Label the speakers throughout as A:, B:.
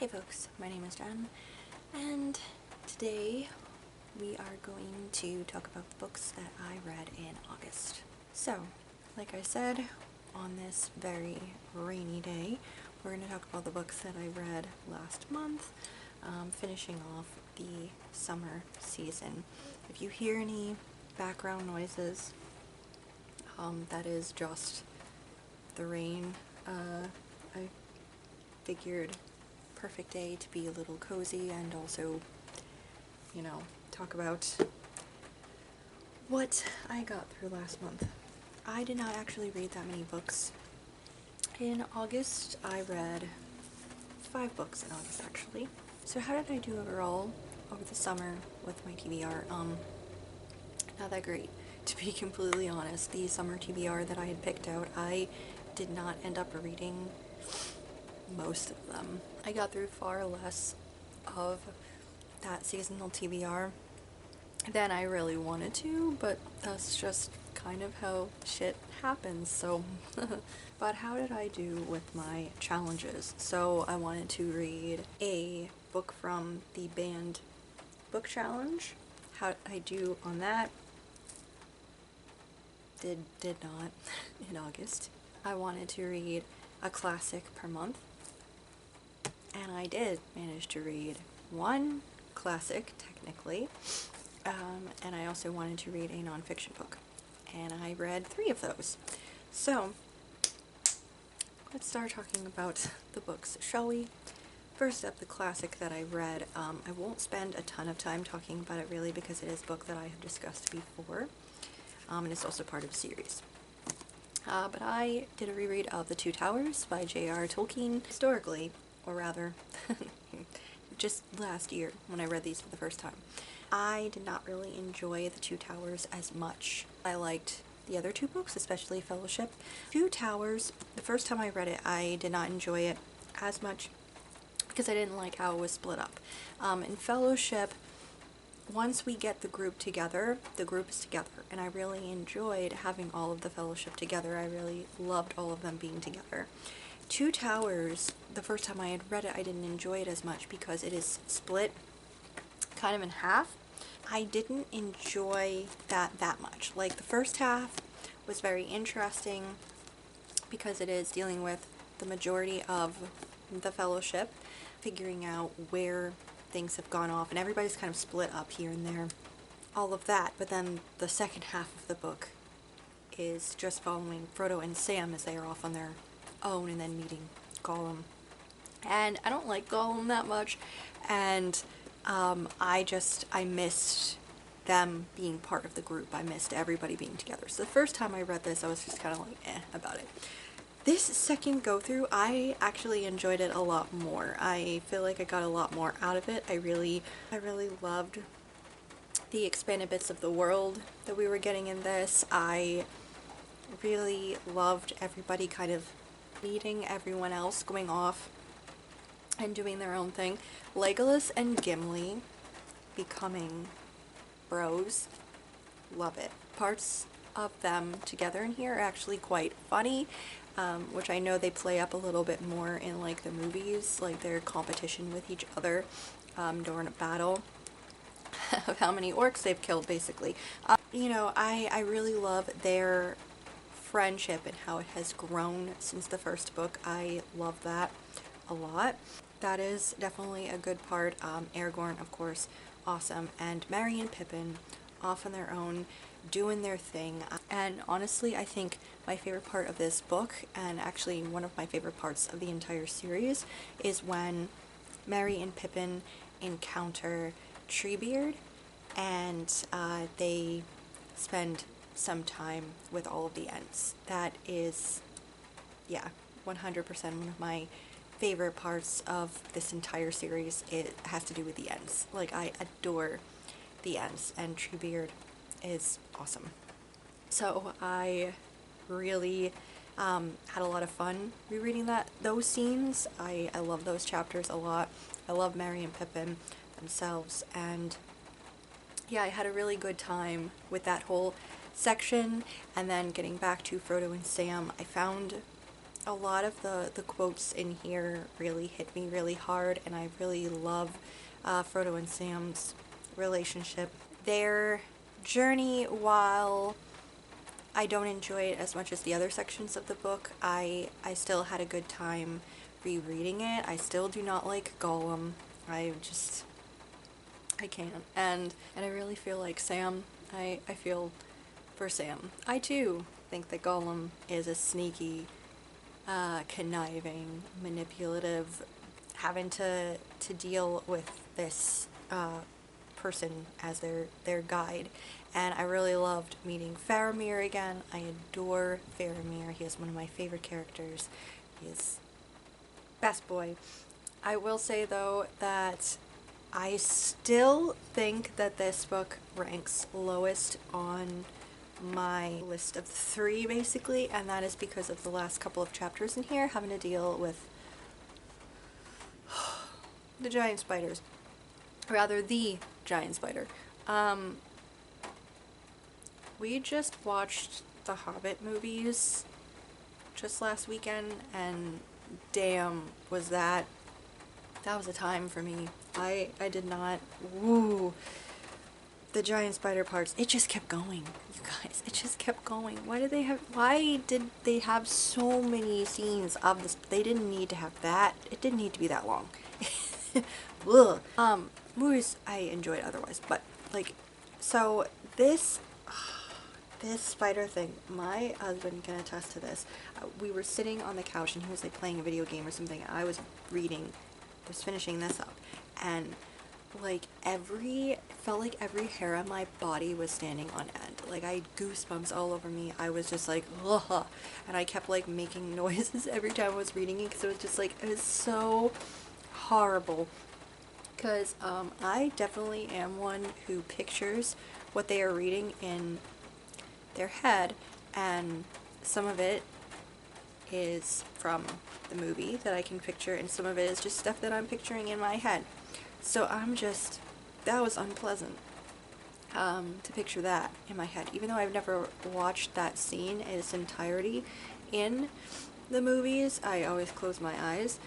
A: Hey folks, my name is Jen, and today we are going to talk about the books that I read in August. So, like I said, on this very rainy day, we're going to talk about the books that I read last month, finishing off the summer season. If you hear any background noises, that is just the rain. I figured perfect day to be a little cozy and also, you know, talk about what I got through last month. I did not actually read that many books. In August, I read 5 books in August, actually. So how did I do overall over the summer with my TBR? Not that great. To be completely honest, the summer TBR that I had picked out, I did not end up reading most of them. I got through far less of that seasonal TBR than I really wanted to, but that's just kind of how shit happens, so. But how did I do with my challenges? So I wanted to read a book from the banned book challenge. How did I do on that? Did not in August. I wanted to read a classic per month, and I did manage to read one classic, technically, and I also wanted to read a nonfiction book, and I read 3 of those. So, let's start talking about the books, shall we? First up, the classic that I read. I won't spend a ton of time talking about it really because it is a book that I have discussed before, and it's also part of a series. But I did a reread of The Two Towers by J.R. Tolkien. Historically, or rather, just last year when I read these for the first time, I did not really enjoy The Two Towers as much. I liked the other 2 books, especially Fellowship. Two Towers, the first time I read it, I did not enjoy it as much because I didn't like how it was split up. In Fellowship, once we get the group together, the group is together, and I really enjoyed having all of the Fellowship together. I really loved all of them being together. Two Towers, the first time I had read it, I didn't enjoy it as much because it is split kind of in half. I didn't enjoy that much. Like, the first half was very interesting because it is dealing with the majority of the Fellowship, figuring out where things have gone off, and everybody's kind of split up here and there, all of that. But then the second half of the book is just following Frodo and Sam as they are off on their own and then meeting Gollum. And I don't like Gollum that much, and I missed them being part of the group. I missed everybody being together. So the first time I read this, I was just kind of like, about it. This second go-through, I actually enjoyed it a lot more. I feel like I got a lot more out of it. I really loved the expanded bits of the world that we were getting in this. I really loved everybody kind of meeting everyone else, going off and doing their own thing. Legolas and Gimli becoming bros. Love it. Parts of them together in here are actually quite funny, which I know they play up a little bit more in like the movies, like their competition with each other during a battle of how many orcs they've killed, basically. You know, I really love their friendship and how it has grown since the first book. I love that a lot. That is definitely a good part. Aragorn, of course, awesome, and Merry and Pippin off on their own, doing their thing. And honestly, I think my favorite part of this book, and actually one of my favorite parts of the entire series, is when Merry and Pippin encounter Treebeard, and they spend some time with all of the Ents. That is, yeah, 100% one of my favorite parts of this entire series. It has to do with the Ents. Like, I adore the Ents, and Treebeard is awesome. So I really had a lot of fun rereading those scenes. I love those chapters a lot. I love Merry and Pippin themselves, and yeah, I had a really good time with that whole section. And then getting back to Frodo and Sam, I found a lot of the quotes in here really hit me really hard, and I really love Frodo and Sam's relationship. Their journey, while I don't enjoy it as much as the other sections of the book, I still had a good time rereading it. I still do not like Gollum. I can't. And I really feel like Sam. I feel for Sam. I too think that Gollum is a sneaky, conniving, manipulative, having to deal with this person as their guide. And I really loved meeting Faramir again. I adore Faramir. He is one of my favorite characters. He is best boy. I will say though that I still think that this book ranks lowest on my list of 3 basically, and that is because of the last couple of chapters in here having to deal with the giant spiders. Rather, the giant spider. We just watched the Hobbit movies just last weekend, and damn, was that was a time for me. I did not, woo, the giant spider parts, it just kept going, you guys, it just kept going. Why did they have so many scenes of this? They didn't need to have that. It didn't need to be that long. Ugh. Movies I enjoyed otherwise, but like, so this spider thing, my husband can attest to this. We were sitting on the couch and he was like playing a video game or something, and I was reading, was finishing this up, and like felt like every hair on my body was standing on end. Like I had goosebumps all over me. I was just like, ugh, and I kept like making noises every time I was reading it because it was just like, it was so horrible. Because I definitely am one who pictures what they are reading in their head, and some of it is from the movie that I can picture, and some of it is just stuff that I'm picturing in my head. So that was unpleasant to picture that in my head, even though I've never watched that scene in its entirety in the movies. I always close my eyes.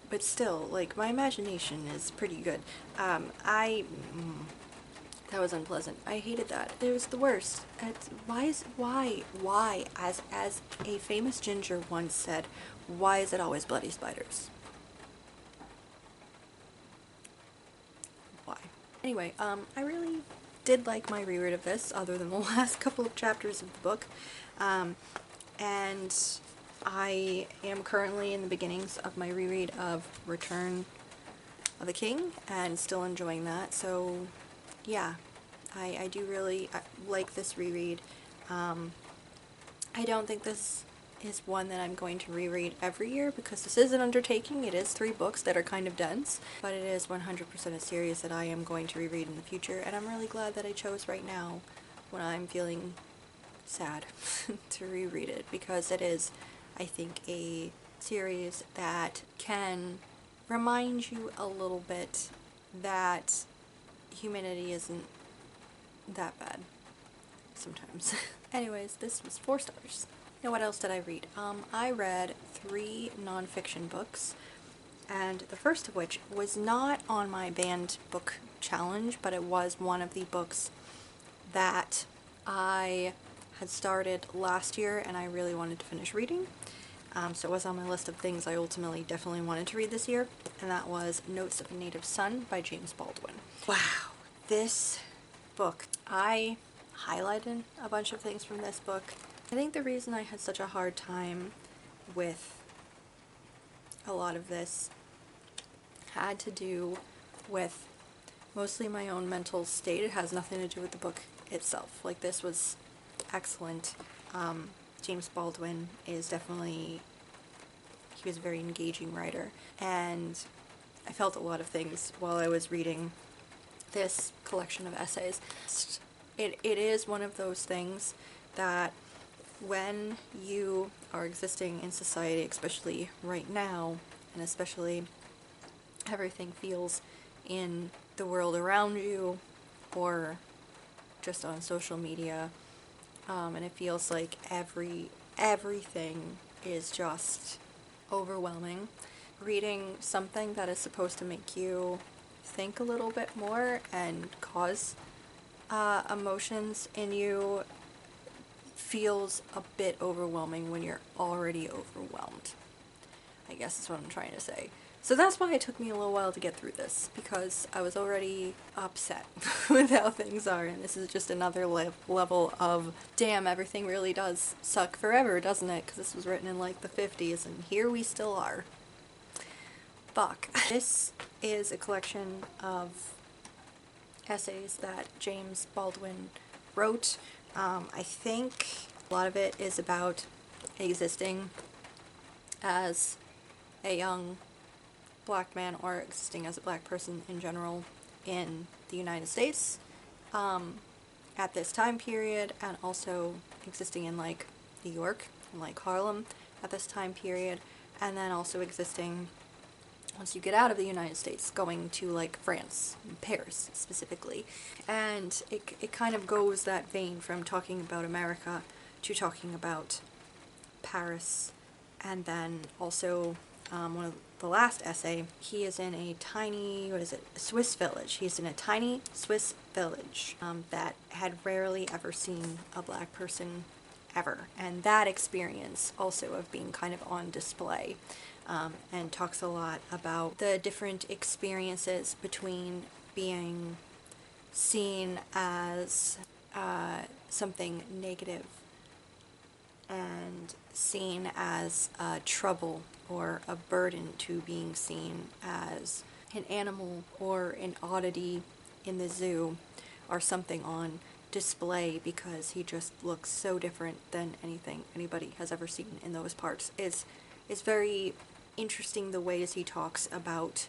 A: But still, like, my imagination is pretty good. That was unpleasant. I hated that. It was the worst. Why, as a famous ginger once said, why is it always bloody spiders? Why? Anyway, I really did like my reread of this, other than the last couple of chapters of the book. And I am currently in the beginnings of my reread of Return of the King, and still enjoying that. So yeah, I do really like this reread. I don't think this is one that I'm going to reread every year, because this is an undertaking. It is 3 books that are kind of dense, but it is 100% a series that I am going to reread in the future, and I'm really glad that I chose right now, when I'm feeling sad, to reread it, because it is, I think, a series that can remind you a little bit that humanity isn't that bad sometimes. Anyways, this was 4 stars. Now, what else did I read? I read 3 nonfiction books, and the first of which was not on my banned book challenge, but it was one of the books that I had started last year and I really wanted to finish reading. So it was on my list of things I ultimately definitely wanted to read this year, and that was Notes of a Native Son by James Baldwin. Wow, this book, I highlighted a bunch of things from this book. I think the reason I had such a hard time with a lot of this had to do with mostly my own mental state. It has nothing to do with the book itself. Like, this was excellent. James Baldwin is definitely, he was a very engaging writer, and I felt a lot of things while I was reading this collection of essays. It is one of those things that when you are existing in society, especially right now, and especially everything feels in the world around you or just on social media, and it feels like every everything is just overwhelming. Reading something that is supposed to make you think a little bit more and cause emotions in you feels a bit overwhelming when you're already overwhelmed, I guess is what I'm trying to say. So that's why it took me a little while to get through this, because I was already upset with how things are, and this is just another level of, damn, everything really does suck forever, doesn't it? Because this was written in like the 50s, and here we still are. Fuck. This is a collection of essays that James Baldwin wrote. I think a lot of it is about existing as a young black man, or existing as a black person in general in the United States at this time period, and also existing in like New York and like Harlem at this time period, and then also existing once you get out of the United States, going to like France, Paris specifically. And it kind of goes that vein from talking about America to talking about Paris. And then also one of the last essay, he is in a tiny, Swiss village. He's in a tiny Swiss village that had rarely ever seen a black person ever. And that experience also of being kind of on display, and talks a lot about the different experiences between being seen as something negative and seen as trouble or a burden, to being seen as an animal or an oddity in the zoo or something on display because he just looks so different than anything anybody has ever seen in those parts. It's very interesting the ways he talks about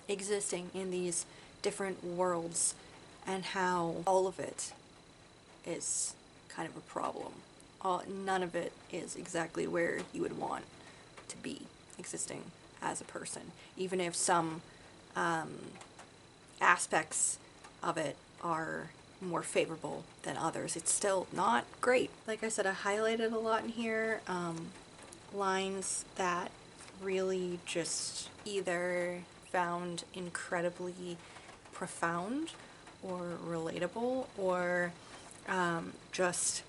A: existing in these different worlds and how all of it is kind of a problem. None of it is exactly where you would want to be existing as a person, even if some aspects of it are more favorable than others. It's still not great. Like I said, I highlighted a lot in here, lines that really just either found incredibly profound or relatable, or just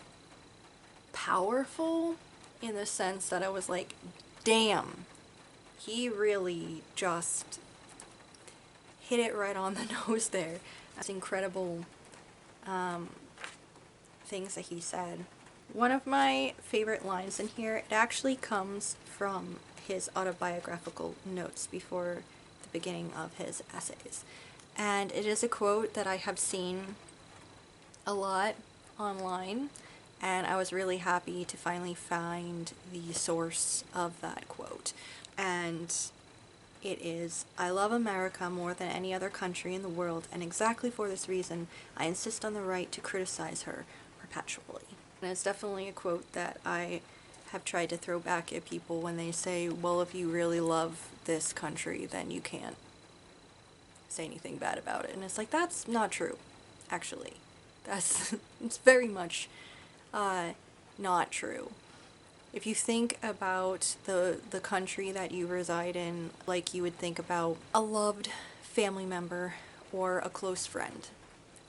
A: powerful, in the sense that I was like, damn, he really just hit it right on the nose there. It's incredible things that he said. One of my favorite lines in here, it actually comes from his autobiographical notes before the beginning of his essays. And it is a quote that I have seen a lot online, and I was really happy to finally find the source of that quote. And it is, "I love America more than any other country in the world, and exactly for this reason, I insist on the right to criticize her perpetually." And it's definitely a quote that I have tried to throw back at people when they say, well, if you really love this country, then you can't say anything bad about it. And it's like, that's not true, actually. It's very much not true. If you think about the country that you reside in, like you would think about a loved family member or a close friend,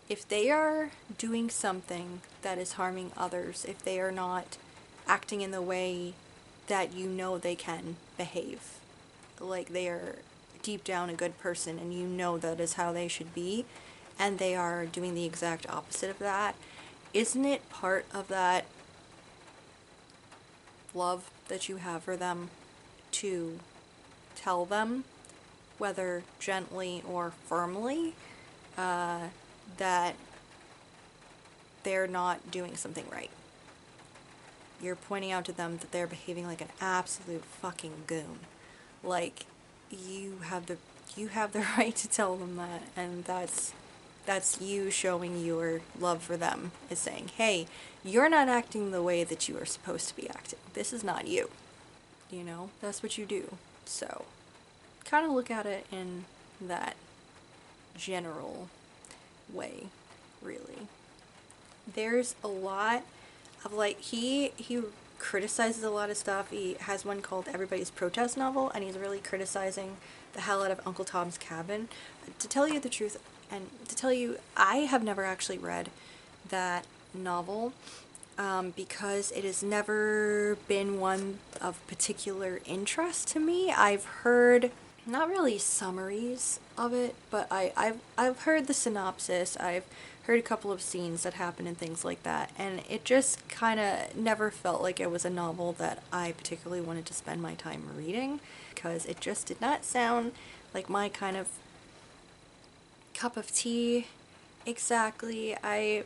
A: if they are doing something that is harming others, if they are not acting in the way that you know they can behave, like they are deep down a good person and you know that is how they should be, and they are doing the exact opposite of that, isn't it part of that love that you have for them to tell them, whether gently or firmly, that they're not doing something right? You're pointing out to them that they're behaving like an absolute fucking goon. Like, you have the right to tell them that, and that's you showing your love for them, is saying, hey, you're not acting the way that you are supposed to be acting. This is not you. You know, that's what you do. So, kind of look at it in that general way, really. There's a lot of, like, he criticizes a lot of stuff. He has one called Everybody's Protest Novel, and he's really criticizing the hell out of Uncle Tom's Cabin. To tell you the truth, and to tell you, I have never actually read that novel, because it has never been one of particular interest to me. I've heard, not really summaries of it, but I've heard the synopsis. I've heard a couple of scenes that happen and things like that, and it just kind of never felt like it was a novel that I particularly wanted to spend my time reading, because it just did not sound like my kind of cup of tea exactly. I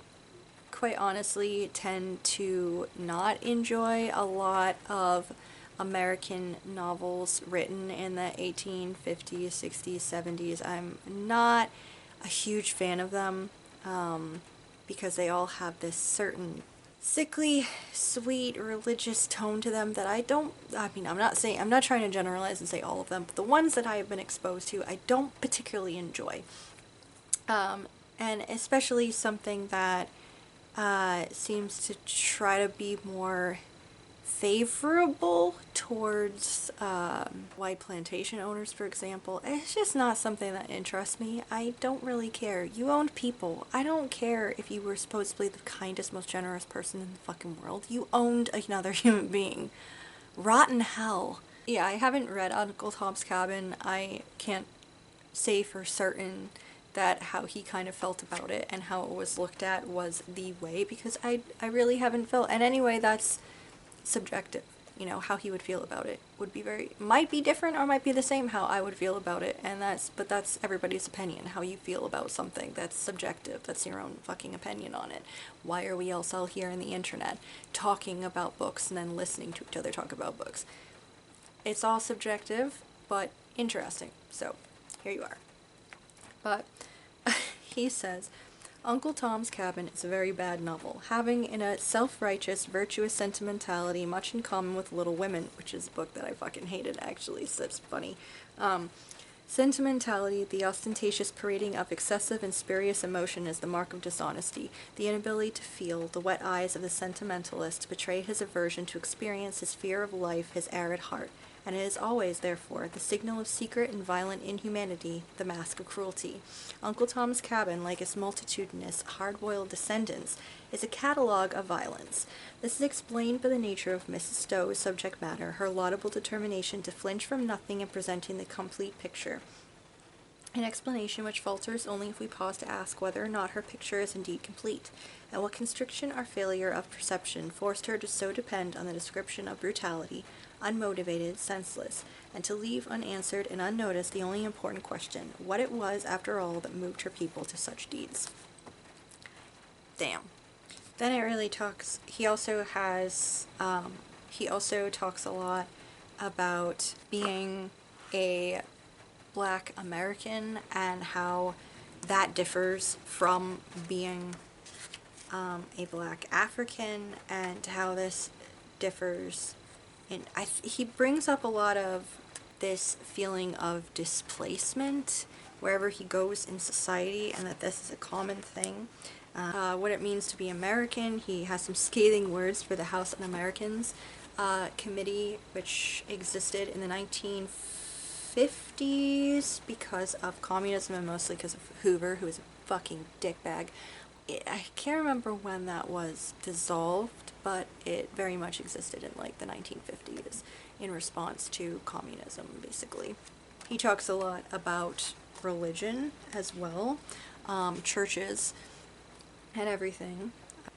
A: quite honestly tend to not enjoy a lot of American novels written in the 1850s, 60s, 70s. I'm not a huge fan of them, because they all have this certain sickly, sweet, religious tone to them that I'm not trying to generalize and say all of them, but the ones that I have been exposed to, I don't particularly enjoy. And especially something that seems to try to be more favorable towards white plantation owners, for example. It's just not something that interests me. I don't really care. You owned people. I don't care if you were supposedly the kindest, most generous person in the fucking world. You owned another human being. Rotten hell. Yeah, I haven't read Uncle Tom's Cabin. I can't say for certain that how he kind of felt about it and how it was looked at was the way, because I really haven't felt, and anyway, that's subjective. You know, how he would feel about it would be might be different or might be the same how I would feel about it, and that's everybody's opinion. How you feel about something, that's subjective. That's your own fucking opinion on it. Why are we all here in the internet talking about books and then listening to each other talk about books? It's all subjective, but interesting. So, here you are. But he says, Uncle Tom's Cabin is a very bad novel, having in a self-righteous, virtuous sentimentality much in common with Little Women, which is a book that I fucking hated, actually, so it's funny. Sentimentality, the ostentatious parading of excessive and spurious emotion, is the mark of dishonesty. The inability to feel, the wet eyes of the sentimentalist betray his aversion to experience, his fear of life, his arid heart. And it is always, therefore, the signal of secret and violent inhumanity, the mask of cruelty. Uncle Tom's Cabin, like its multitudinous, hard-boiled descendants, is a catalogue of violence. This is explained by the nature of Mrs. Stowe's subject matter, her laudable determination to flinch from nothing in presenting the complete picture. An explanation which falters only if we pause to ask whether or not her picture is indeed complete, and what constriction or failure of perception forced her to so depend on the description of brutality, unmotivated, senseless, and to leave unanswered and unnoticed the only important question, what it was, after all, that moved her people to such deeds. Damn. Then it really talks, he also talks a lot about being a Black American and how that differs from being a Black African, and how this differs in, he brings up a lot of this feeling of displacement wherever he goes in society, and that this is a common thing. What it means to be American. He has some scathing words for the House Un-Americans committee, which existed in the 1950s because of communism, and mostly because of Hoover, who was a fucking dickbag. I can't remember when that was dissolved, but it very much existed in like the 1950s in response to communism, basically. He talks a lot about religion as well, churches and everything,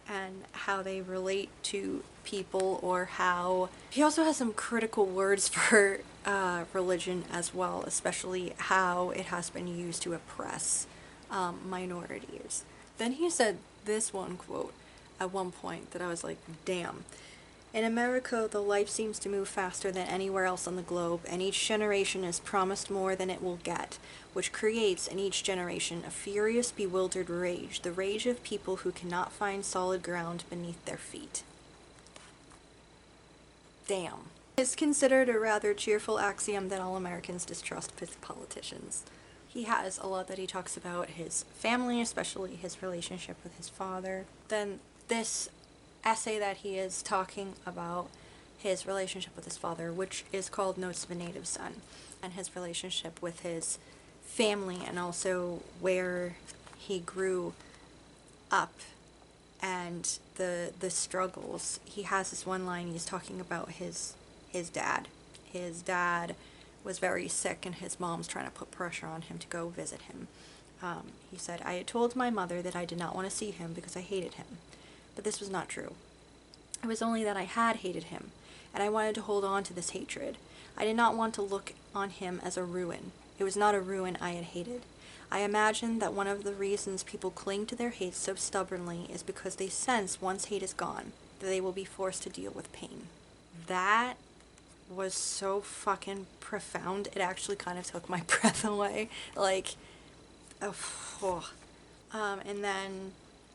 A: and how they relate to people, or how... He also has some critical words for religion as well, especially how it has been used to oppress minorities. Then he said this one quote at one point that I was like, damn. In America, the life seems to move faster than anywhere else on the globe, and each generation is promised more than it will get, which creates in each generation a furious, bewildered rage, the rage of people who cannot find solid ground beneath their feet. Damn. It's considered a rather cheerful axiom that all Americans distrust politicians. He has a lot that he talks about his family, especially his relationship with his father. Then this essay that he is talking about his relationship with his father, which is called Notes of a Native Son, and his relationship with his family, and also where he grew up and the struggles. He has this one line, he's talking about his dad. His dad was very sick and his mom's trying to put pressure on him to go visit him. He said, "I had told my mother that I did not want to see him because I hated him. But this was not true. It was only that I had hated him, and I wanted to hold on to this hatred. I did not want to look on him as a ruin. It was not a ruin I had hated. I imagined that one of the reasons people cling to their hate so stubbornly is because they sense once hate is gone, that they will be forced to deal with pain." That was so fucking profound. It actually kind of took my breath away. Like, oh. And then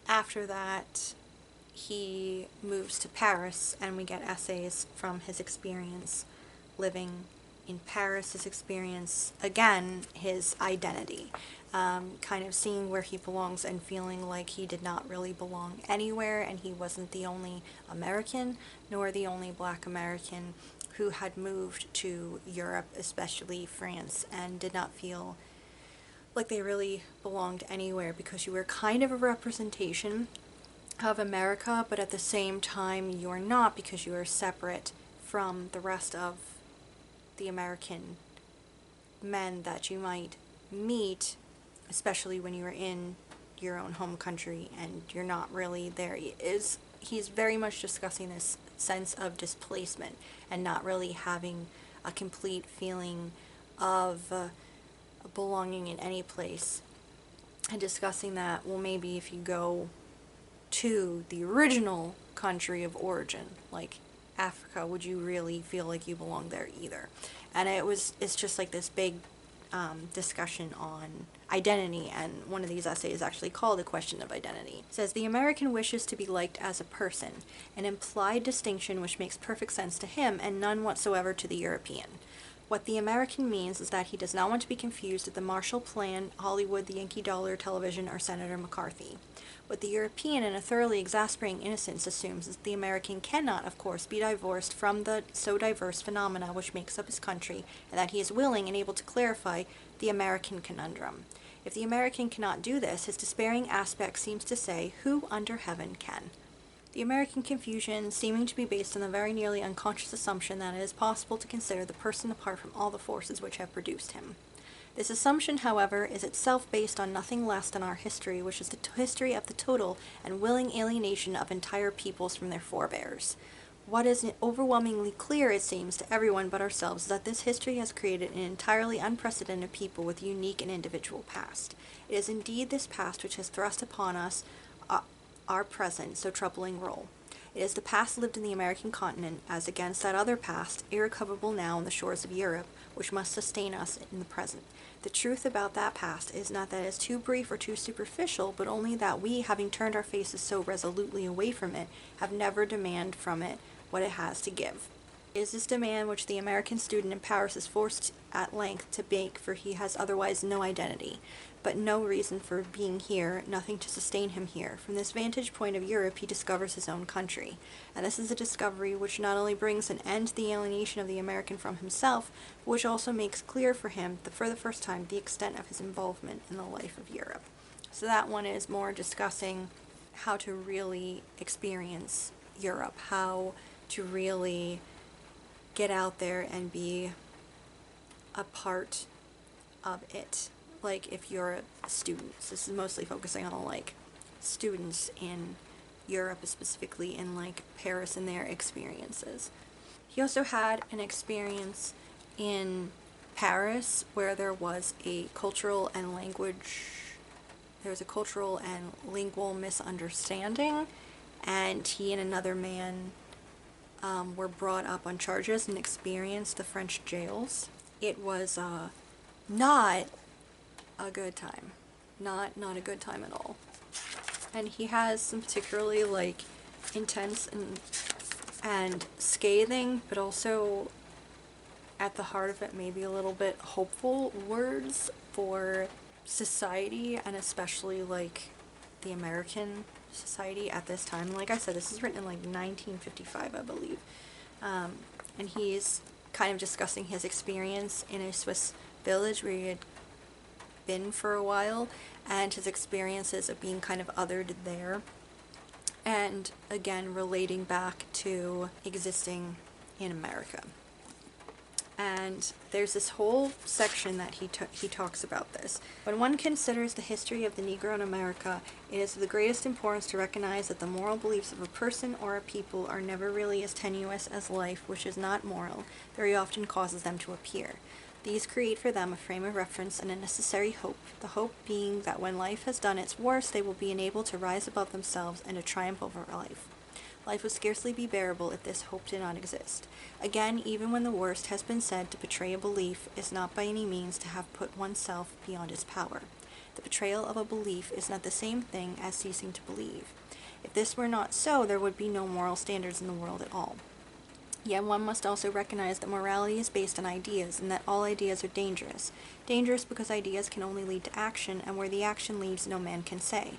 A: after that, he moves to Paris, and we get essays from his experience living in Paris, his experience, again, his identity, kind of seeing where he belongs and feeling like he did not really belong anywhere, and he wasn't the only American, nor the only Black American who had moved to Europe, especially France, and did not feel like they really belonged anywhere, because you were kind of a representation of America, but at the same time you're not, because you are separate from the rest of the American men that you might meet, especially when you're in your own home country and you're not really there. He's very much discussing this sense of displacement and not really having a complete feeling of belonging in any place, and discussing that, well, maybe if you go to the original country of origin, like Africa, would you really feel like you belong there either? And it's just like this big discussion on identity, and one of these essays is actually called "A Question of Identity." It says, "The American wishes to be liked as a person, an implied distinction which makes perfect sense to him and none whatsoever to the European. What the American means is that he does not want to be confused with the Marshall Plan, Hollywood, the Yankee Dollar, television, or Senator McCarthy. What the European, in a thoroughly exasperating innocence, assumes is that the American cannot, of course, be divorced from the so diverse phenomena which makes up his country, and that he is willing and able to clarify the American conundrum. If the American cannot do this, his despairing aspect seems to say, who under heaven can? The American confusion seeming to be based on the very nearly unconscious assumption that it is possible to consider the person apart from all the forces which have produced him. This assumption, however, is itself based on nothing less than our history, which is the history of the total and willing alienation of entire peoples from their forebears. What is overwhelmingly clear, it seems, to everyone but ourselves is that this history has created an entirely unprecedented people with a unique and individual past. It is indeed this past which has thrust upon us our present so troubling role. It is the past lived in the American continent, as against that other past, irrecoverable now on the shores of Europe, which must sustain us in the present. The truth about that past is not that it is too brief or too superficial, but only that we, having turned our faces so resolutely away from it, have never demanded from it what it has to give. It is this demand which the American student in Paris is forced at length to make, for he has otherwise no identity, but no reason for being here, nothing to sustain him here. From this vantage point of Europe he discovers his own country, and this is a discovery which not only brings an end to the alienation of the American from himself, but which also makes clear for him, for the first time, the extent of his involvement in the life of Europe. So that one is more discussing how to really experience Europe, how to really get out there and be a part of it. Like, if you're a student, this is mostly focusing on like students in Europe, specifically in like Paris and their experiences. He also had an experience in Paris where there was a cultural and lingual misunderstanding, and he and another man were brought up on charges and experienced the French jails. It was not a good time. Not a good time at all. And he has some particularly like intense and scathing, but also at the heart of it maybe a little bit hopeful words for society, and especially like the American society at this time. Like I said, this is written in like 1955, I believe. and he's kind of discussing his experience in a Swiss village where he had been for a while, and his experiences of being kind of othered there, and again relating back to existing in America. And there's this whole section that he talks about this. When one considers the history of the Negro in America, it is of the greatest importance to recognize that the moral beliefs of a person or a people are never really as tenuous as life, which is not moral, very often causes them to appear. These create for them a frame of reference and a necessary hope, the hope being that when life has done its worst, they will be enabled to rise above themselves and to triumph over life. Life would scarcely be bearable if this hope did not exist. Again, even when the worst has been said, to betray a belief is not by any means to have put oneself beyond its power. The betrayal of a belief is not the same thing as ceasing to believe. If this were not so, there would be no moral standards in the world at all. Yet one must also recognize that morality is based on ideas, and that all ideas are dangerous. Dangerous because ideas can only lead to action, and where the action leads no man can say.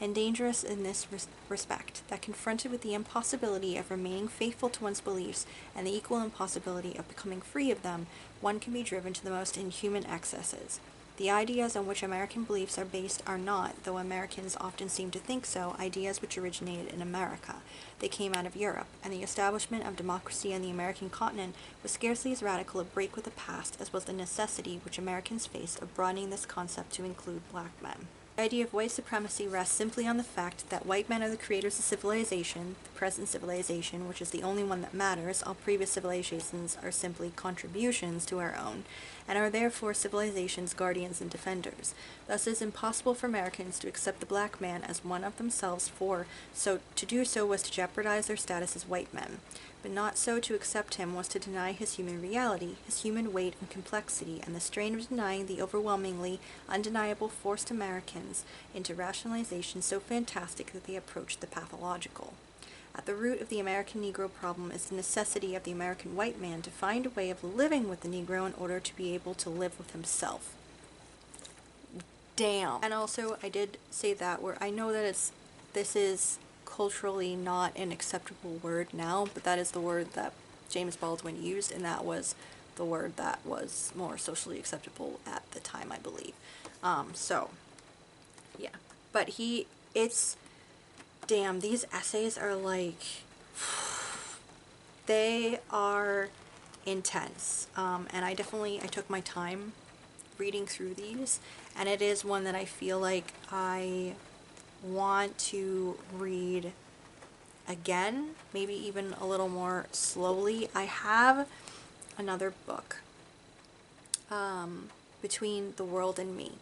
A: And dangerous in this respect, that confronted with the impossibility of remaining faithful to one's beliefs and the equal impossibility of becoming free of them, one can be driven to the most inhuman excesses. The ideas on which American beliefs are based are not, though Americans often seem to think so, ideas which originated in America. They came out of Europe, and the establishment of democracy on the American continent was scarcely as radical a break with the past as was the necessity which Americans faced of broadening this concept to include black men. The idea of white supremacy rests simply on the fact that white men are the creators of civilization, the present civilization, which is the only one that matters. All previous civilizations are simply contributions to our own, and are therefore civilization's guardians and defenders. Thus it is impossible for Americans to accept the black man as one of themselves, for so to do so was to jeopardize their status as white men. But not so to accept him was to deny his human reality, his human weight and complexity, and the strain of denying the overwhelmingly undeniable forced Americans into rationalization so fantastic that they approached the pathological. At the root of the American Negro problem is the necessity of the American white man to find a way of living with the Negro in order to be able to live with himself. Damn. And also, I did say that where I know that this is culturally not an acceptable word now, but that is the word that James Baldwin used, and that was the word that was more socially acceptable at the time, I believe. So, yeah. But damn, these essays are like, they are intense. And I took my time reading through these, and it is one that I feel like I want to read again, maybe even a little more slowly. I have another book, Between the World and Me,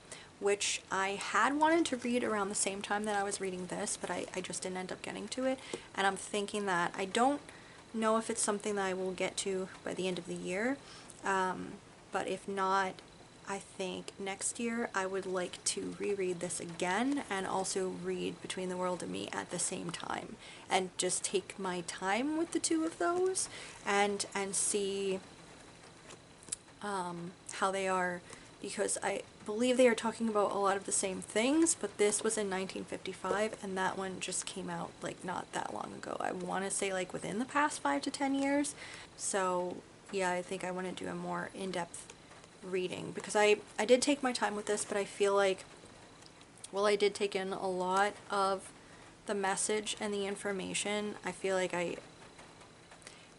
A: which I had wanted to read around the same time that I was reading this, but I just didn't end up getting to it, and I'm thinking that I don't know if it's something that I will get to by the end of the year, but if not, I think next year I would like to reread this again and also read Between the World and Me at the same time, and just take my time with the two of those and see how they are, because I believe they are talking about a lot of the same things, but this was in 1955 and that one just came out like not that long ago. I want to say like within the past 5 to 10 years. So yeah, I think I want to do a more in-depth reading, because I did take my time with this, but I feel like, well, I did take in a lot of the message and the information. I feel like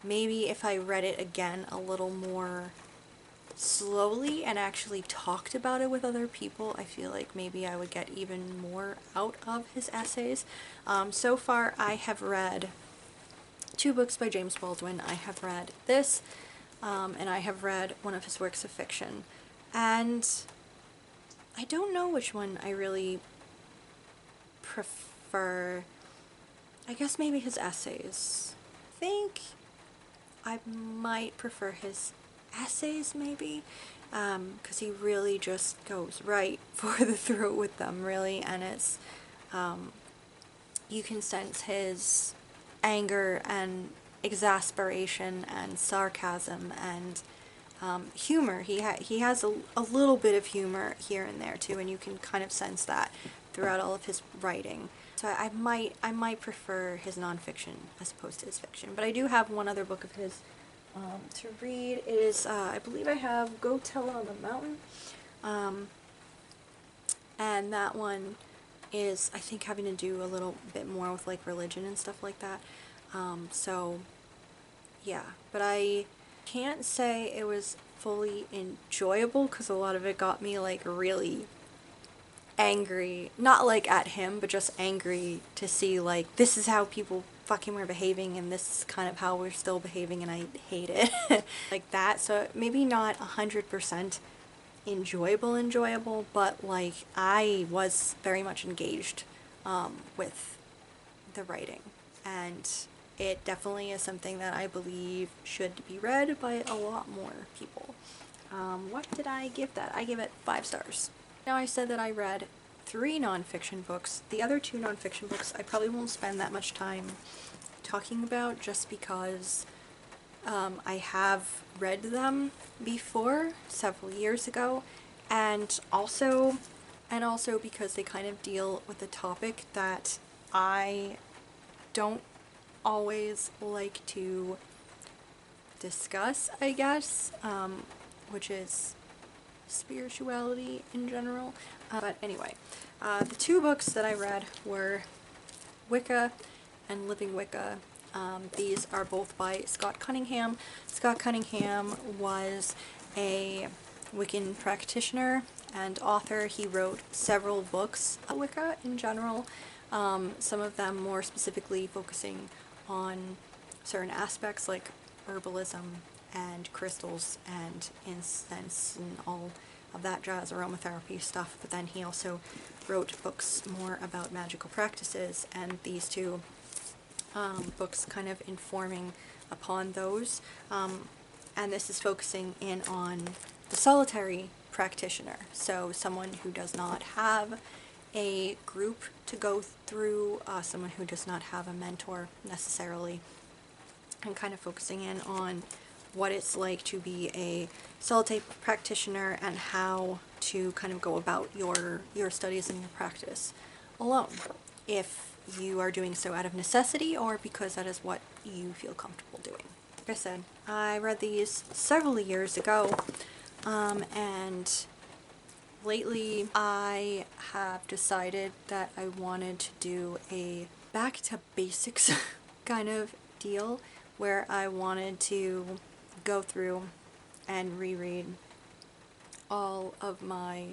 A: maybe if I read it again a little more slowly and actually talked about it with other people, I feel like maybe I would get even more out of his essays. So far I have read 2 books by James Baldwin. I have read this, and I have read one of his works of fiction, and I don't know which one I really prefer. I guess maybe his essays. I think I might prefer his essays, maybe, because he really just goes right for the throat with them, really, and it's, you can sense his anger and exasperation and sarcasm and humor. He has a little bit of humor here and there too, and you can kind of sense that throughout all of his writing. So I might prefer his nonfiction as opposed to his fiction. But I do have one other book of his to read. It is, I believe I have Go Tell It on the Mountain. And that one is, I think, having to do a little bit more with like religion and stuff like that. So yeah, but I can't say it was fully enjoyable because a lot of it got me like really angry, not like at him, but just angry to see like this is how people fucking were behaving and this is kind of how we're still behaving and I hate it. Like that. So maybe not 100% enjoyable, but like I was very much engaged with the writing, and it definitely is something that I believe should be read by a lot more people. What did I give that? I give it 5 stars. Now I said that I read 3 nonfiction books. The other 2 nonfiction books I probably won't spend that much time talking about just because I have read them before several years ago, and also because they kind of deal with a topic that I don't always like to discuss, I guess, which is spirituality in general. But anyway, the 2 books that I read were Wicca and Living Wicca. These are both by Scott Cunningham. Scott Cunningham was a Wiccan practitioner and author. He wrote several books about Wicca in general, some of them more specifically focusing on certain aspects like herbalism and crystals and incense and all of that jazz, aromatherapy stuff, but then he also wrote books more about magical practices, and these 2 books kind of informing upon those, and this is focusing in on the solitary practitioner, so someone who does not have a group to go through, someone who does not have a mentor necessarily, and kind of focusing in on what it's like to be a solitary practitioner and how to kind of go about your studies and your practice alone, if you are doing so out of necessity or because that is what you feel comfortable doing. Like I said, I read these several years ago, and lately I have decided that I wanted to do a back to basics kind of deal where I wanted to go through and reread all of my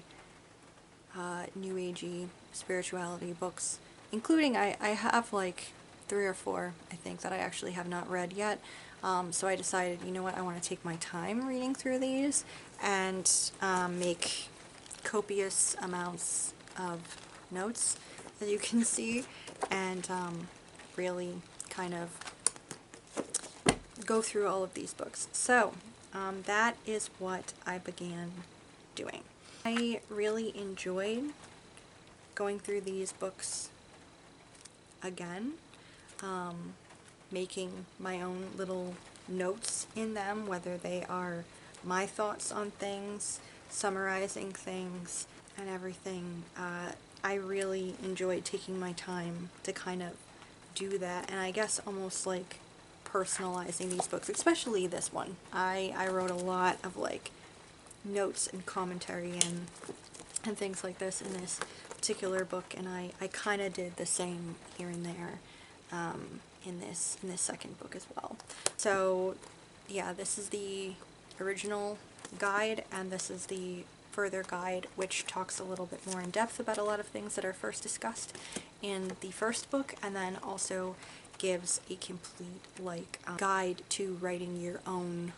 A: New Agey spirituality books, including I have like 3 or 4, I think, that I actually have not read yet. So I decided, you know what, I want to take my time reading through these and make copious amounts of notes, as you can see, and really kind of go through all of these books. So that is what I began doing. I really enjoyed going through these books again, making my own little notes in them, whether they are my thoughts on things, summarizing things, and everything. I really enjoyed taking my time to kind of do that, and I guess almost like personalizing these books, especially this one. I wrote a lot of like notes and commentary and things like this in this particular book, and I kind of did the same here and there in this second book as well. So yeah, this is the original guide, and this is the further guide, which talks a little bit more in depth about a lot of things that are first discussed in the first book, and then also gives a complete like guide to writing your own,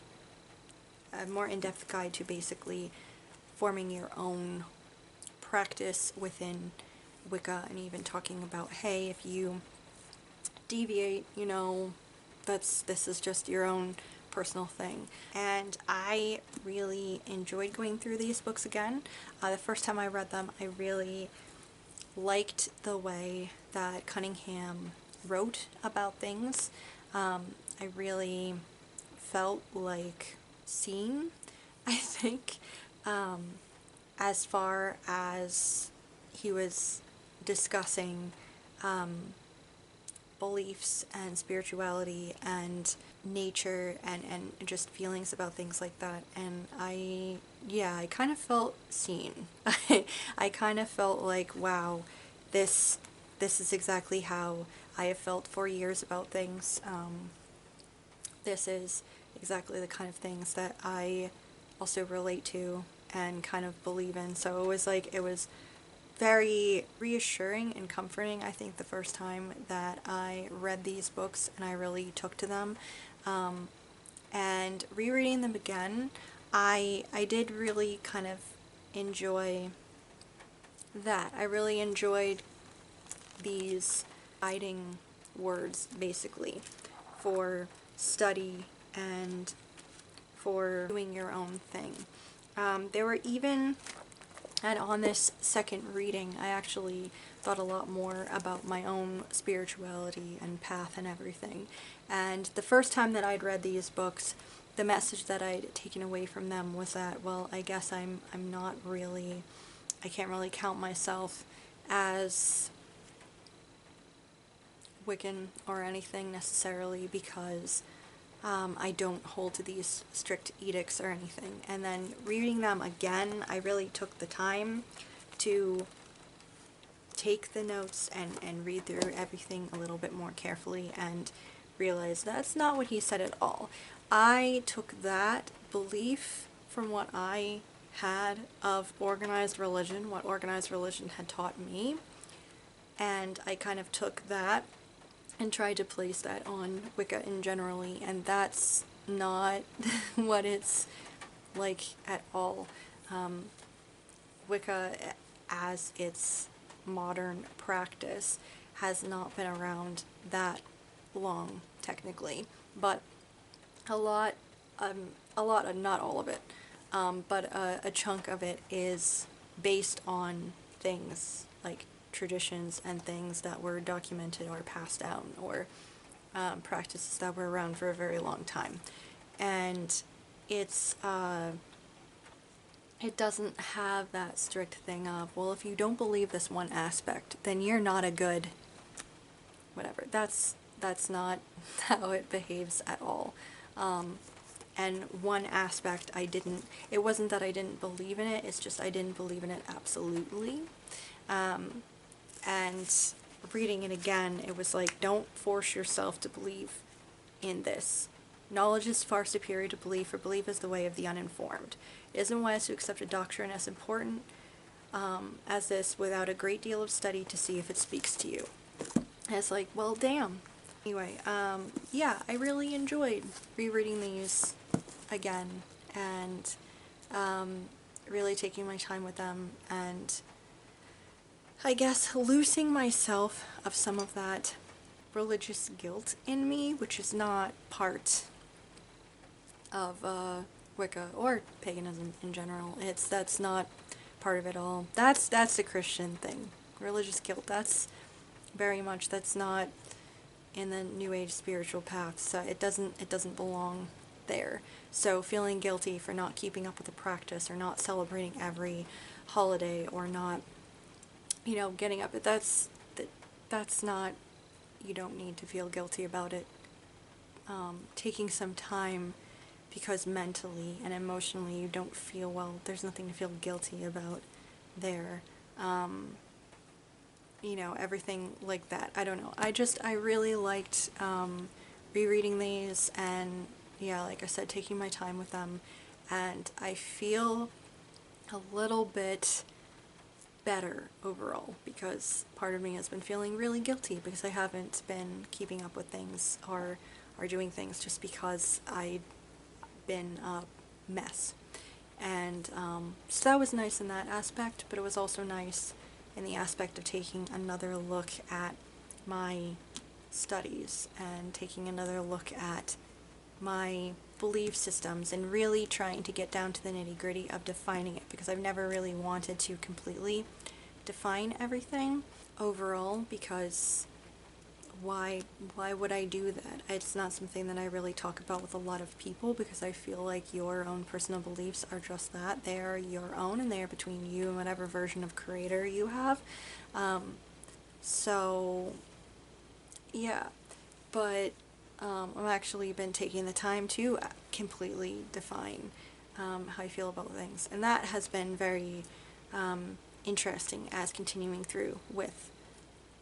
A: a more in-depth guide to basically forming your own practice within Wicca, and even talking about, hey, if you deviate, you know, this is just your own personal thing. And I really enjoyed going through these books again. The first time I read them, I really liked the way that Cunningham wrote about things. I really felt like seen, I think, as far as he was discussing beliefs and spirituality and nature and just feelings about things like that. And I kind of felt seen. I kind of felt like, wow, this is exactly how I have felt for years about things. This is exactly the kind of things that I also relate to and kind of believe in. So it was very reassuring and comforting, I think, the first time that I read these books and I really took to them. And rereading them again, I did really kind of enjoy that. I really enjoyed these guiding words, basically, for study and for doing your own thing. There were even, and on this second reading, I actually thought a lot more about my own spirituality and path and everything. And the first time that I'd read these books, the message that I'd taken away from them was that, well, I guess I'm not really, I can't really count myself as Wiccan or anything necessarily, because I don't hold to these strict edicts or anything. And then reading them again, I really took the time to take the notes and read through everything a little bit more carefully and realize that's not what he said at all. I took that belief from what I had of organized religion, what organized religion had taught me, and I kind of took that and tried to place that on Wicca in generally, and that's not what it's like at all. Wicca, as its modern practice, has not been around that long, technically, but a lot, not all of it, but a chunk of it is based on things like traditions and things that were documented or passed down, or practices that were around for a very long time. And it's it doesn't have that strict thing of, well, if you don't believe this one aspect, then you're not a good whatever. That's not how it behaves at all. And one aspect it wasn't that I didn't believe in it, it's just I didn't believe in it absolutely. And reading it again, it was like, don't force yourself to believe in this. Knowledge is far superior to belief, for belief is the way of the uninformed. It isn't wise to accept a doctrine as important as this without a great deal of study to see if it speaks to you. And it's like, well, damn. Anyway, yeah, I really enjoyed rereading these again and really taking my time with them, and I guess loosing myself of some of that religious guilt in me, which is not part of Wicca or paganism in general. That's not part of it all. That's the Christian thing. Religious guilt, that's not in the New Age spiritual path, so it doesn't belong there. So feeling guilty for not keeping up with the practice or not celebrating every holiday or not, getting up, that's not, you don't need to feel guilty about it. Taking some time because mentally and emotionally you don't feel well, there's nothing to feel guilty about there. Everything like that. I don't know. I really liked rereading these, and yeah, like I said, taking my time with them, and I feel a little bit better overall, because part of me has been feeling really guilty because I haven't been keeping up with things or doing things just because I'd been a mess. And so that was nice in that aspect, but it was also nice in the aspect of taking another look at my studies and taking another look at my belief systems and really trying to get down to the nitty-gritty of defining it, because I've never really wanted to completely define everything overall, because why would I do that? It's not something that I really talk about with a lot of people, because I feel like your own personal beliefs are just that. They are your own, and they are between you and whatever version of creator you have. So yeah, but I've actually been taking the time to completely define how I feel about things, and that has been very interesting as continuing through with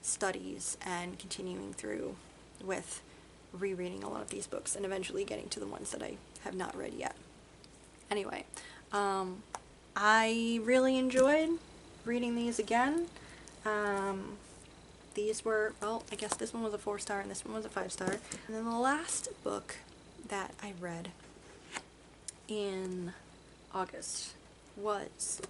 A: studies and continuing through with rereading a lot of these books and eventually getting to the ones that I have not read yet. Anyway, I really enjoyed reading these again. These were, well, I guess this one was a 4-star and this one was a 5-star. And then the last book that I read in August was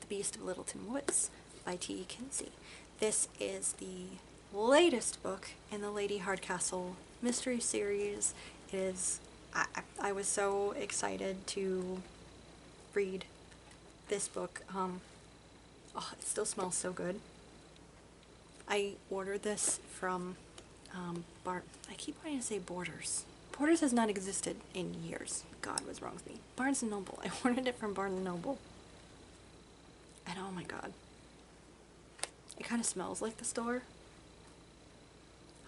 A: The Beast of Littleton Woods by T.E. Kinsey. This is the latest book in the Lady Hardcastle mystery series. It is, I was so excited to read this book. Oh, it still smells so good. I ordered this from I keep wanting to say Borders. Borders has not existed in years. God, what's wrong with me? Barnes & Noble. I ordered it from Barnes & Noble. And oh my god. It kind of smells like the store.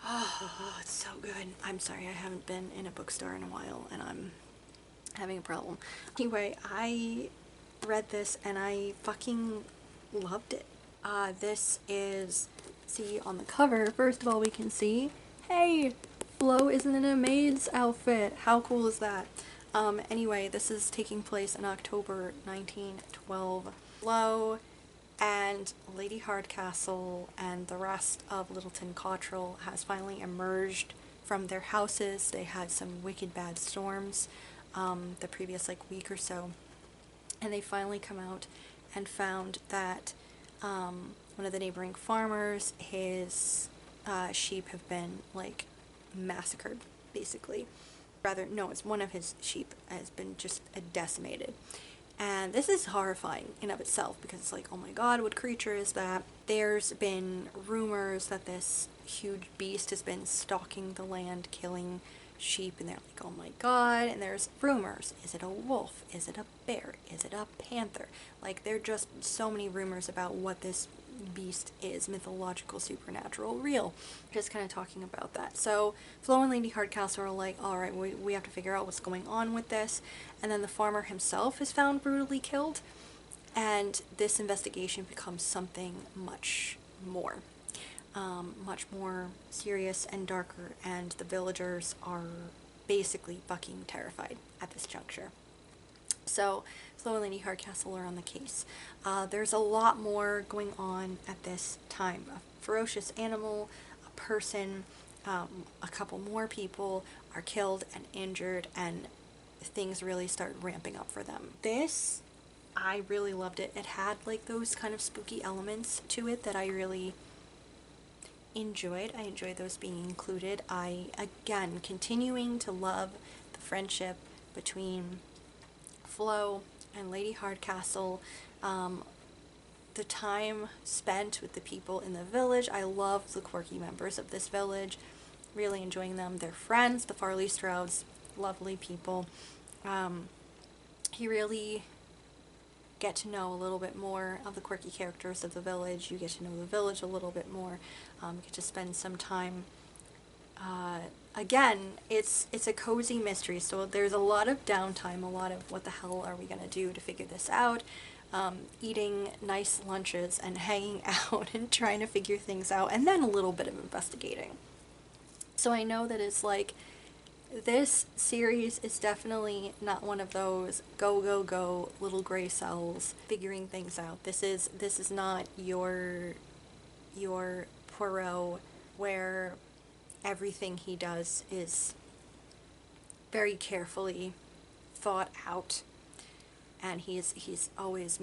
A: Oh, it's so good. I'm sorry, I haven't been in a bookstore in a while and I'm having a problem. Anyway, I read this and I fucking loved it. This is, see on the cover, first of all we can see, hey, Flo is in a maid's outfit. How cool is that? Anyway, this is taking place in October 1912. Flo and Lady Hardcastle and the rest of Littleton Cotterell has finally emerged from their houses. They had some wicked bad storms the previous week or so, and they finally come out and found that one of the neighboring farmers, his sheep have been massacred, basically. Rather, no, it's one of his sheep has been just decimated. And this is horrifying in of itself because it's oh my god, what creature is that? There's been rumors that this huge beast has been stalking the land, killing sheep, and they're oh my god, and there's rumors. Is it a wolf? Is it a bear? Is it a panther? There are just so many rumors about what this beast is, mythological, supernatural, real. Just kind of talking about that. So Flo and Lady Hardcastle are alright, we have to figure out what's going on with this. And then the farmer himself is found brutally killed, and this investigation becomes something much more serious and darker, and the villagers are basically fucking terrified at this juncture. So Flo and Lady Hardcastle are on the case. There's a lot more going on at this time. A ferocious animal, a person, a couple more people are killed and injured, and things really start ramping up for them. This, I really loved it. It had those kind of spooky elements to it that I really enjoyed. I enjoyed those being included. I, again, continuing to love the friendship between Flo and Lady Hardcastle, the time spent with the people in the village. I love the quirky members of this village, really enjoying them. Their friends, the Farley Strouds, lovely people. You really get to know a little bit more of the quirky characters of the village. You get to know the village a little bit more. You get to spend some time. Again, it's a cozy mystery, so there's a lot of downtime, a lot of what the hell are we gonna do to figure this out, eating nice lunches and hanging out and trying to figure things out, and then a little bit of investigating. So I know that it's this series is definitely not one of those go little gray cells figuring things out. This is not your Poirot where everything he does is very carefully thought out, and he's always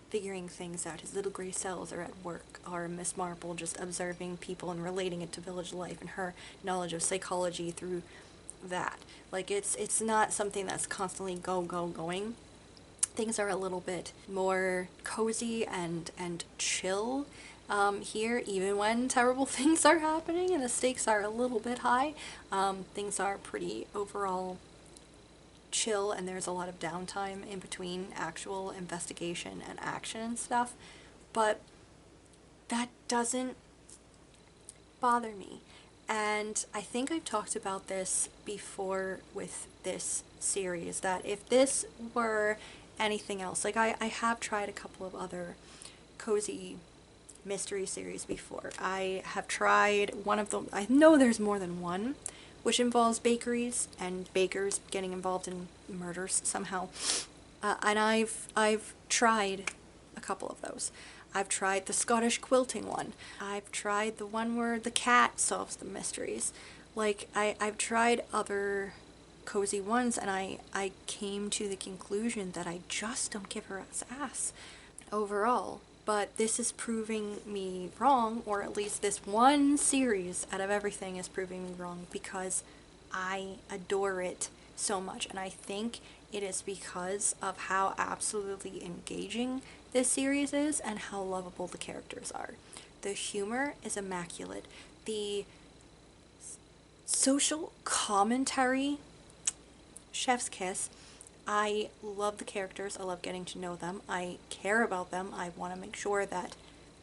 A: figuring things out. His little gray cells are at work, or Miss Marple just observing people and relating it to village life and her knowledge of psychology through that. It's not something that's constantly going. Things are a little bit more cozy and chill here, even when terrible things are happening and the stakes are a little bit high. Things are pretty overall chill, and there's a lot of downtime in between actual investigation and action and stuff, but that doesn't bother me. And I think I've talked about this before with this series, that if this were anything else, like I have tried a couple of other cozy mystery series before. I have tried one of them, I know there's more than one, which involves bakeries and bakers getting involved in murders somehow. And I've tried a couple of those. I've tried the Scottish quilting one. I've tried the one where the cat solves the mysteries. Like, I've tried other cozy ones, and I came to the conclusion that I just don't give her ass overall. But this is proving me wrong, or at least this one series out of everything is proving me wrong, because I adore it so much. And I think it is because of how absolutely engaging this series is and how lovable the characters are. The humor is immaculate. The social commentary, chef's kiss. I love the characters. I love getting to know them. I care about them. I want to make sure that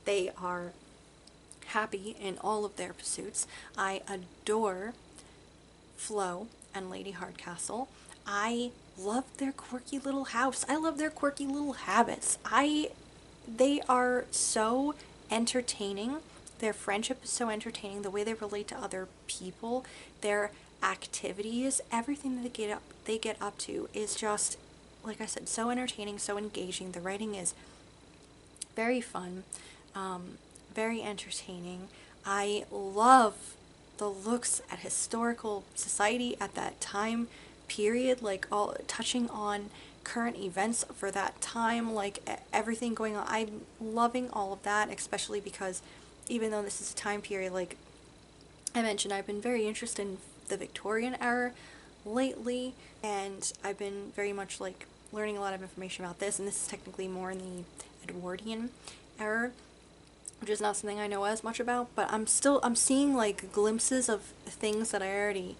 A: they are happy in all of their pursuits. I adore Flo and Lady Hardcastle. I love their quirky little house. I love their quirky little habits. They are so entertaining. Their friendship is so entertaining. The way they relate to other people, their activities, everything that they get up to is just, like I said, so entertaining, so engaging. The writing is very fun, very entertaining. I love the looks at historical society at that time period, like all touching on current events for that time, like everything going on. I'm loving all of that, especially because even though this is a time period, like I mentioned, I've been very interested in the Victorian era lately, and I've been very much like learning a lot of information about this, and this is technically more in the Edwardian era, which is not something I know as much about, but I'm seeing like glimpses of things that I already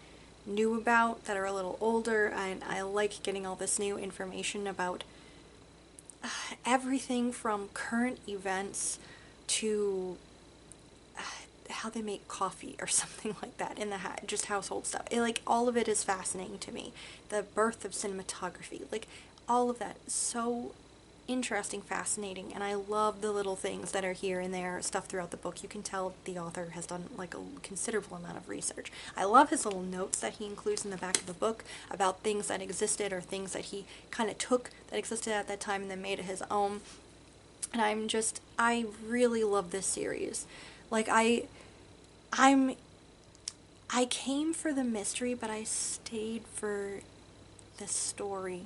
A: knew about that are a little older, and I like getting all this new information about everything from current events to how they make coffee or something like that in the just household stuff. Like all of it is fascinating to me. The birth of cinematography, like all of that is so interesting, fascinating, and I love the little things that are here and there, stuff throughout the book. You can tell the author has done like a considerable amount of research. I love his little notes that he includes in the back of the book about things that existed or things that he kind of took that existed at that time and then made it his own. And I really love this series. Like I came for the mystery, but I stayed for the story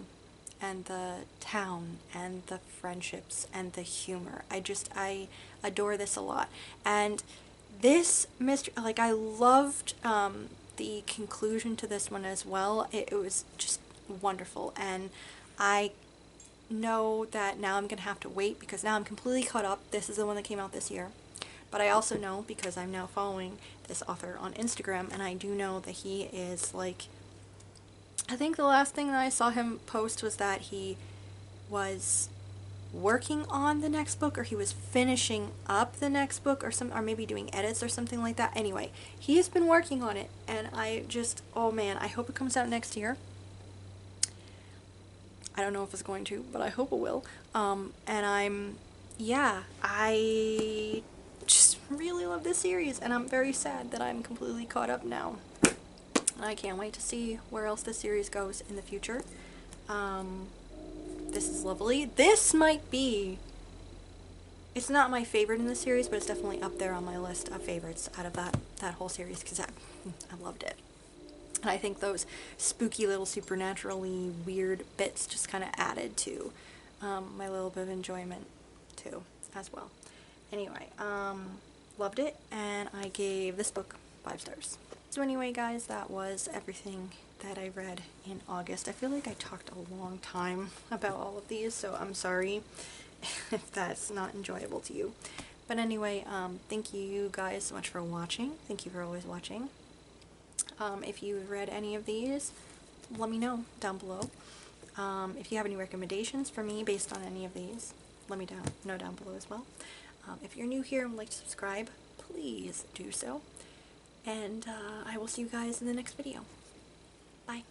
A: and the town and the friendships and the humor. I adore this a lot. And this mystery, like I loved the conclusion to this one as well. It was just wonderful, and I know that now I'm gonna have to wait because now I'm completely caught up. This is the one that came out this year. But I also know, because I'm now following this author on Instagram, and I do know that he is like, I think the last thing that I saw him post was that he was working on the next book, or he was finishing up the next book, or maybe doing edits or something like that. Anyway, he has been working on it, and I just, oh man, I hope it comes out next year. I don't know if it's going to, but I hope it will. And I just really love this series, and I'm very sad that I'm completely caught up now. I can't wait to see where else this series goes in the future. This is lovely. This might be, it's not my favorite in the series, but it's definitely up there on my list of favorites out of that whole series, because I loved it. And I think those spooky little supernaturally weird bits just kind of added to my little bit of enjoyment too, as well. Anyway, loved it, and I gave this book 5 stars. So anyway, guys, that was everything that I read in August. I feel like I talked a long time about all of these, so I'm sorry if that's not enjoyable to you. But anyway, thank you guys so much for watching. Thank you for always watching. If you've read any of these, let me know down below. If you have any recommendations for me based on any of these, let me know down below as well. If you're new here and would like to subscribe, please do so. And I will see you guys in the next video. Bye.